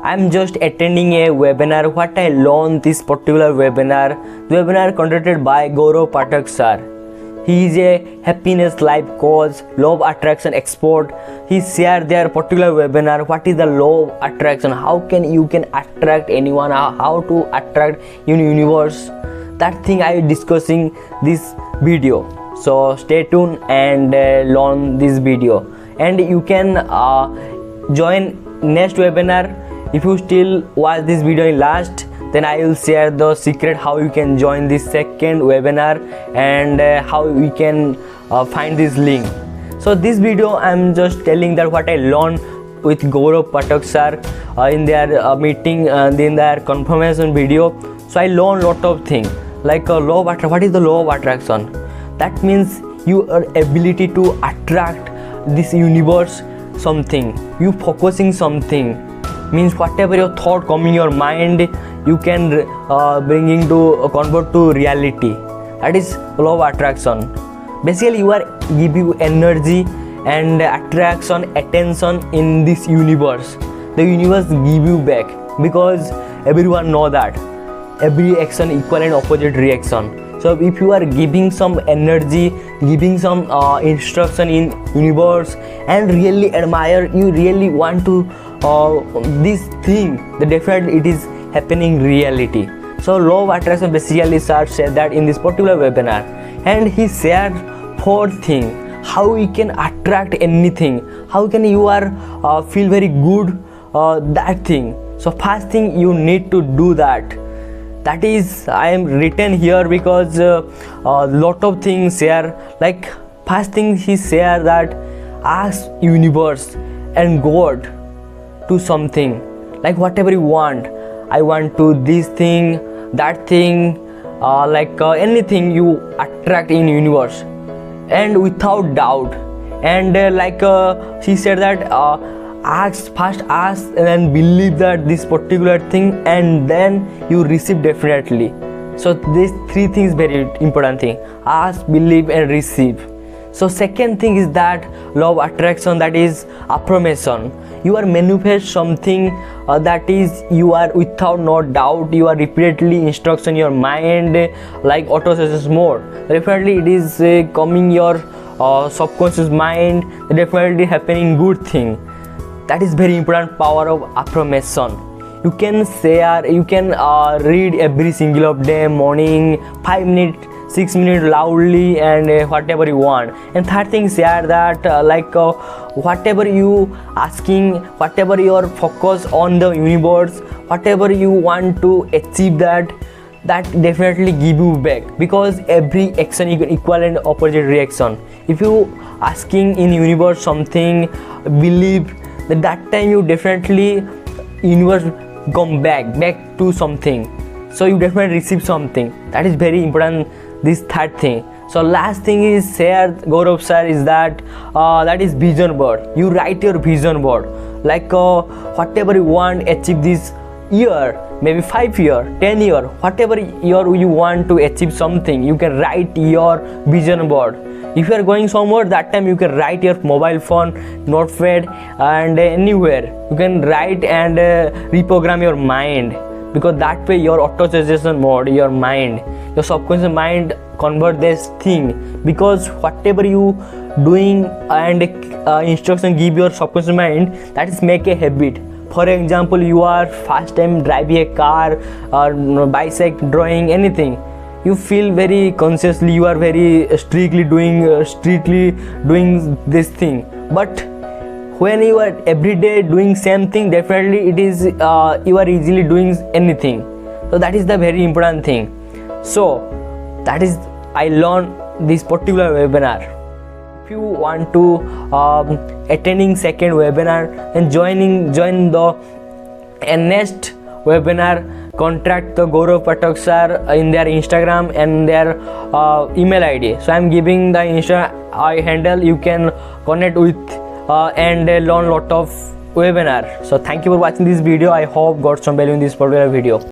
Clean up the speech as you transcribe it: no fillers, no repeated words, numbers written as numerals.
I'm just attending a webinar. What I learned this particular webinar, the webinar conducted by Gaurav Pathak sir. He is a happiness life coach, law of attraction expert. He shared their particular webinar. What is the law of attraction? How can you attract anyone? How to attract in universe? That thing I am discussing this video. So stay tuned and learn this video. And you can join next webinar. If you still watch this video in last, then I will share the secret how you can join this second webinar and how we can find this link. So this video I'm just telling that what I learned with Gaurav Pathak sir in their meeting, in their confirmation video. So I learned lot of things like law of attraction. What is the law of attraction? That means your ability to attract this universe something. You focusing something means whatever your thought come in your mind, you can bringing to convert to reality. That is law of attraction. Basically you are give you energy and attraction, attention in this universe. The universe give you back because everyone know that every action equal and opposite reaction. So if you are giving some energy, giving some instruction in universe and really admire, you really want to this thing, the definitely it is happening reality. So law of attraction basically sir said that in this particular webinar, and he shared 4 things how we can attract anything, how can you are feel very good that thing. So first thing you need to do that is I am written here because lot of things here. Like first thing he share that ask universe and God to something, like whatever you want. I want to this thing, that thing, anything you attract in universe and without doubt. And she said that first ask and then believe that this particular thing and then you receive definitely. So these 3 things very important thing: ask, believe and receive. So second thing is that law of attraction, that is affirmation. You are manifest something that is you are without no doubt, you are repeatedly instruction your mind like auto-suggestion mode. Definitely it is coming your subconscious mind, definitely happening good thing. That is very important power of affirmation. You can share, you can read every single of day morning 5 minutes, 6 minutes loudly and whatever you want. And third thing share that whatever you asking, whatever your focus on the universe, whatever you want to achieve that definitely give you back, because every action equal and opposite reaction. If you asking in universe something, believe that time you definitely universe come back to something, so you definitely receive something. That is very important, this third thing. So last thing is shared Gaurav sir is that is vision board. You write your vision board, like whatever you want achieve this year, maybe 5 year, 10 year, whatever year you want to achieve something, you can write your vision board. If you are going somewhere, that time you can write your mobile phone, notepad and anywhere you can write and reprogram your mind, because that way your auto-suggestion mode, your mind, your subconscious mind convert this thing, because whatever you doing and instruction give your subconscious mind, that is make a habit. For example, you are first time driving a car or bicycle, drawing anything, you feel very consciously, you are very strictly doing this thing. But when you are every day doing same thing, definitely it is you are easily doing anything. So that is the very important thing. So that is I learned this particular webinar. If you want to attending second webinar and join the next webinar, contact the Gaurav Pathak sir in their Instagram and their email ID. So I am giving the Insta handle. You can connect with and learn lot of webinar. So thank you for watching this video. I hope got some value in this particular video.